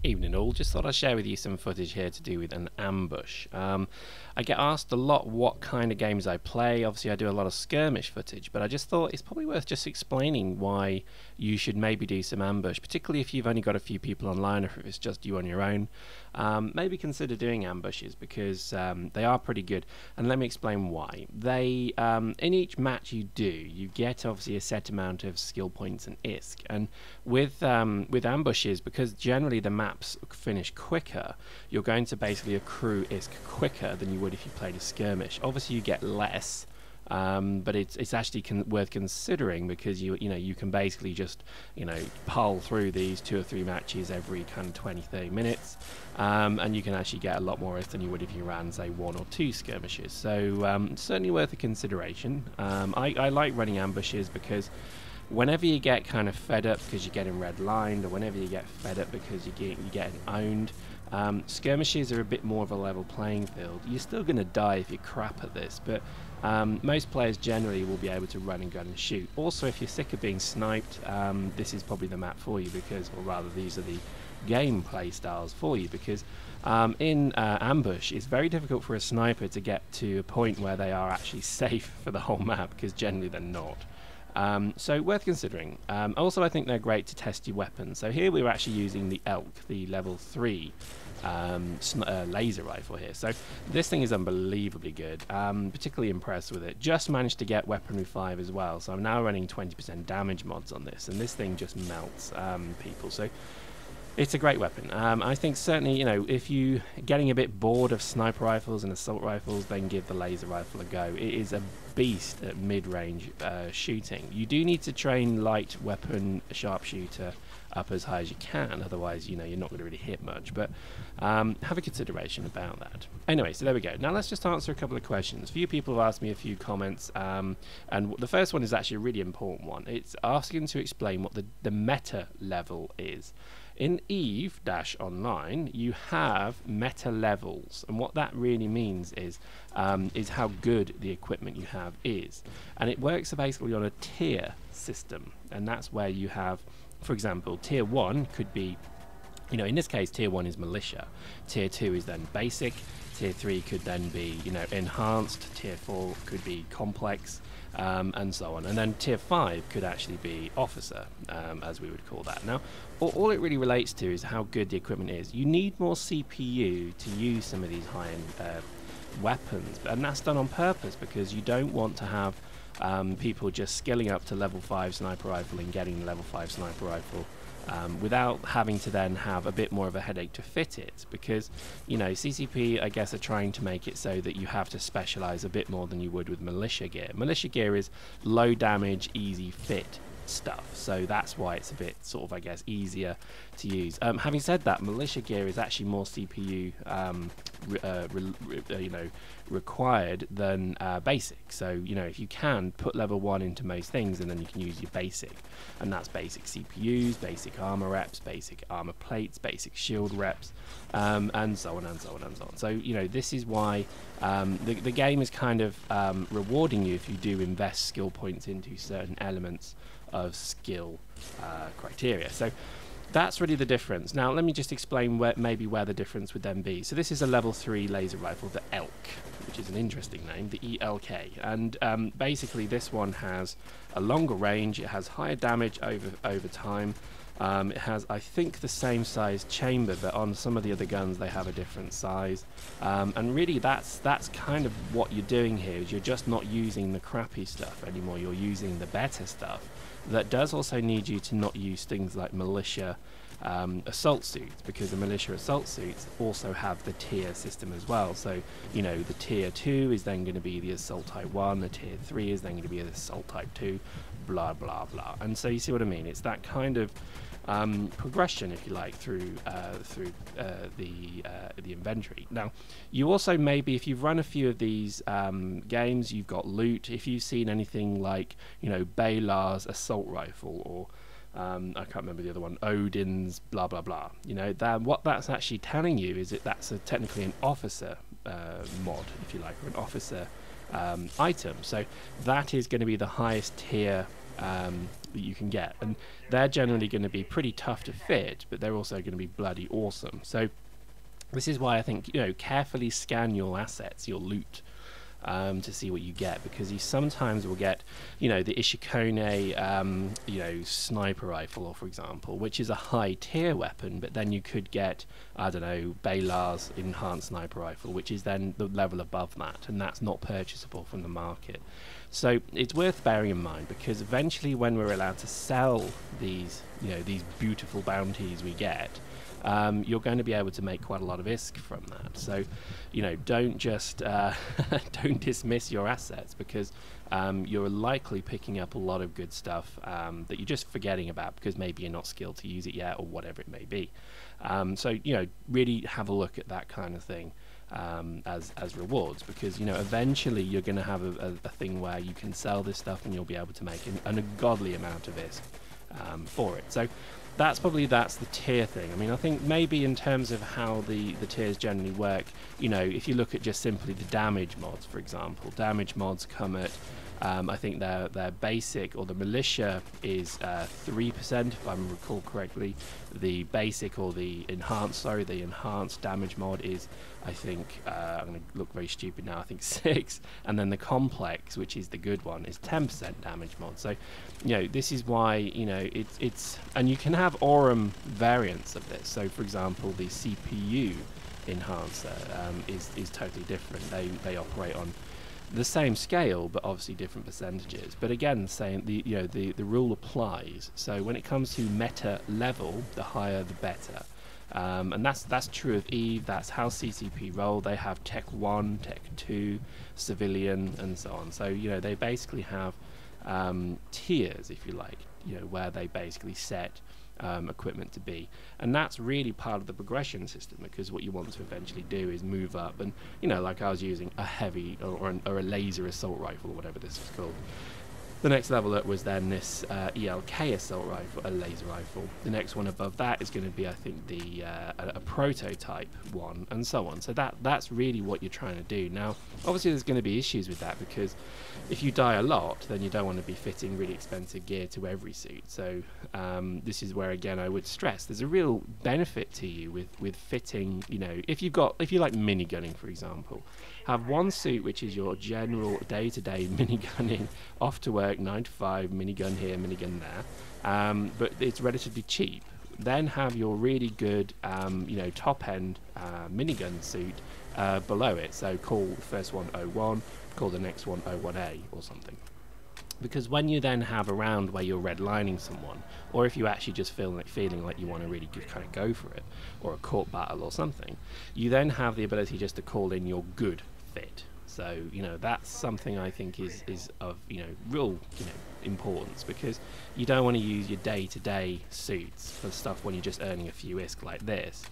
Evening all, just thought I'd share with you some footage here to do with an ambush. I get asked a lot what kind of games I play. Obviously I do a lot of skirmish footage, but I just thought it's probably worth just explaining why you should maybe do some ambush, particularly if you've only got a few people online or if it's just you on your own. Maybe consider doing ambushes because they are pretty good, and let me explain why. They in each match you do, you get obviously a set amount of skill points and ISK, and with ambushes, because generally the maps finish quicker, you're going to basically accrue ISK quicker than you would if you played a skirmish. Obviously you get less, but it's actually worth considering because you can basically just pile through these 2 or 3 matches every kind of 20-30 minutes, and you can actually get a lot more ISK than you would if you ran say 1 or 2 skirmishes. So certainly worth a consideration. I like running ambushes because whenever you get kind of fed up because you're getting red-lined, or whenever you get fed up because you're getting owned, skirmishes are a bit more of a level playing field. You're still going to die if you're crap at this, but most players generally will be able to run and gun and shoot. Also, if you're sick of being sniped, this is probably the map for you because, or rather these are the gameplay styles for you, because in ambush it's very difficult for a sniper to get to a point where they are actually safe for the whole map, because generally they're not. So worth considering. Also, I think they're great to test your weapons. So here we're actually using the ELK, the level 3 laser rifle here. So this thing is unbelievably good. Particularly impressed with it. Just managed to get weaponry 5 as well. So I'm now running 20% damage mods on this, and this thing just melts people. So it's a great weapon. I think certainly, if you're getting a bit bored of sniper rifles and assault rifles, then give the laser rifle a go. It is a beast at mid-range shooting. You do need to train light weapon sharpshooter up as high as you can, otherwise, you're not going to really hit much. But have a consideration about that. Anyway, so there we go. Now let's just answer a couple of questions. A few people have asked me a few comments, and the first one is actually a really important one. It's asking to explain what the meta level is. In EVE-Online, you have meta levels, and what that really means is how good the equipment you have is. And it works basically on a tier system, and that's where you have, for example, tier 1 could be, in this case, tier 1 is militia, tier 2 is then basic, tier 3 could then be, enhanced, tier 4 could be complex, and so on. And then tier 5 could actually be officer, as we would call that. Now, all it really relates to is how good the equipment is. You need more CPU to use some of these high-end weapons, and that's done on purpose because you don't want to have people just skilling up to level 5 sniper rifle and getting the level 5 sniper rifle without having to then have a bit more of a headache to fit it, because CCP I guess are trying to make it so that you have to specialize a bit more than you would with militia gear. Militia gear is low damage, easy fit stuff, so that's why it's a bit sort of, I guess, easier to use. Having said that, militia gear is actually more CPU required than basic. So if you can, put level 1 into most things, and then you can use your basic, and that's basic CPUs, basic armor reps, basic armor plates, basic shield reps, and so on and so on and so on. So this is why the game is kind of rewarding you if you do invest skill points into certain elements of skill criteria. So that's really the difference. Now let me just explain where the difference would then be. So this is a level 3 laser rifle, the ELK, which is an interesting name, the ELK, and basically this one has a longer range, it has higher damage over time. It has, I think, the same size chamber, but on some of the other guns they have a different size, and really that's kind of what you're doing here, is you're just not using the crappy stuff anymore, you're using the better stuff. That does also need you to not use things like militia assault suits, because the militia assault suits also have the tier system as well. So the tier 2 is then going to be the assault type 1, the tier 3 is then going to be the assault type 2, blah blah blah. And so you see what I mean, it's that kind of progression, if you like, through the inventory. Now you also, maybe if you've run a few of these games, you've got loot. If you've seen anything like Balar's assault rifle, or I can't remember the other one, Odin's blah blah blah, what that's actually telling you is that that's technically an officer mod, if you like, or an officer item. So that is going to be the highest tier that you can get, and they're generally going to be pretty tough to fit, but they're also going to be bloody awesome. So this is why I think, you know, carefully scan your assets, your loot, to see what you get, because you sometimes will get, you know, the Ishikone, you know, sniper rifle, or for example, which is a high tier weapon, but then you could get, I don't know, Balar's enhanced sniper rifle, which is then the level above that, and that's not purchasable from the market. So it's worth bearing in mind, because eventually when we're allowed to sell these, you know, these beautiful bounties we get, you're going to be able to make quite a lot of ISK from that. So, you know, don't just don't dismiss your assets, because you're likely picking up a lot of good stuff that you're just forgetting about because maybe you're not skilled to use it yet, or whatever it may be. So, you know, really have a look at that kind of thing as rewards, because, you know, eventually you're going to have a thing where you can sell this stuff and you'll be able to make an ungodly amount of ISK for it. So that's the tier thing. I mean, I think maybe in terms of how the tiers generally work, you know, if you look at just simply the damage mods, for example, damage mods come at, I think their basic, or the militia is 3%, if I recall correctly. The basic, or the enhanced damage mod is, I think, I'm going to look very stupid now, I think 6, and then the complex, which is the good one, is 10% damage mod. So, you know, this is why, you know, it's and you can have Aurum variants of this. So, for example, the CPU enhancer is totally different. They operate on the same scale, but obviously different percentages. But again, the rule applies. So when it comes to meta level, the higher the better. And that's true of Eve. That's how CCP roll. They have Tech 1, Tech 2, Civilian, and so on. So, you know, they basically have tiers, if you like, you know, where they basically set equipment to be, and that's really part of the progression system, because what you want to eventually do is move up, and, you know, like I was using a heavy or a laser assault rifle, or whatever this is called. The next level up was then this ELK assault rifle, a laser rifle. The next one above that is going to be, I think, a prototype one, and so on. So that's really what you're trying to do. Now, obviously, there's going to be issues with that, because if you die a lot, then you don't want to be fitting really expensive gear to every suit. So this is where, again, I would stress there's a real benefit to you with fitting. You know, if you like minigunning, for example, have one suit which is your general day-to-day minigunning, off to work, 9 to 5, minigun here, minigun there, but it's relatively cheap. Then have your really good, you know, top-end minigun suit below it. So call the first one 01, call the next one 01A or something. Because when you then have a round where you're redlining someone, or if you actually just feeling like you want to really kind of go for it, or a court battle or something, you then have the ability just to call in your good fit. So, you know, that's something I think is of, you know, real, you know, importance, because you don't want to use your day-to-day suits for stuff when you're just earning a few ISK like this.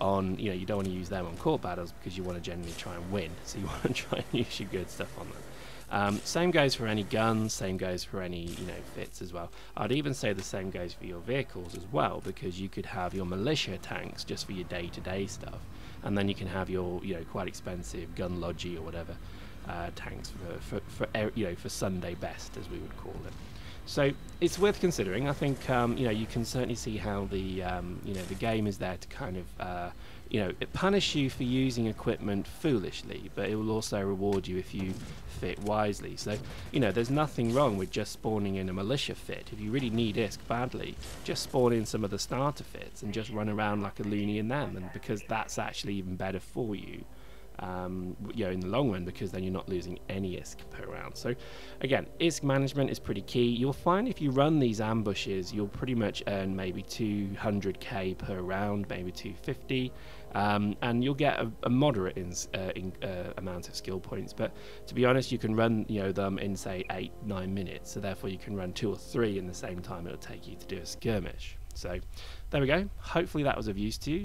On, you know, you don't want to use them on court battles, because you want to generally try and win. So you want to try and use your good stuff on them. Same goes for any guns, same goes for any, you know, fits as well. I'd even say the same goes for your vehicles as well, because you could have your militia tanks just for your day-to-day stuff, and then you can have your, you know, quite expensive gun logi or whatever tanks for you know, for Sunday best, as we would call it. So it's worth considering. I think you know, you can certainly see how the you know, the game is there to kind of you know, it punish you for using equipment foolishly, but it will also reward you if you fit wisely. So, you know, there's nothing wrong with just spawning in a militia fit. If you really need ISK badly, just spawn in some of the starter fits and just run around like a loony in them, and because that's actually even better for you. You know, in the long run, because then you're not losing any ISK per round. So again, ISK management is pretty key. You'll find if you run these ambushes, you'll pretty much earn maybe 200k per round, maybe 250, and you'll get a moderate amount of skill points. But to be honest, you can run, you know, them in say 8-9 minutes, so therefore you can run 2 or 3 in the same time it'll take you to do a skirmish. So there we go. Hopefully that was of use to you.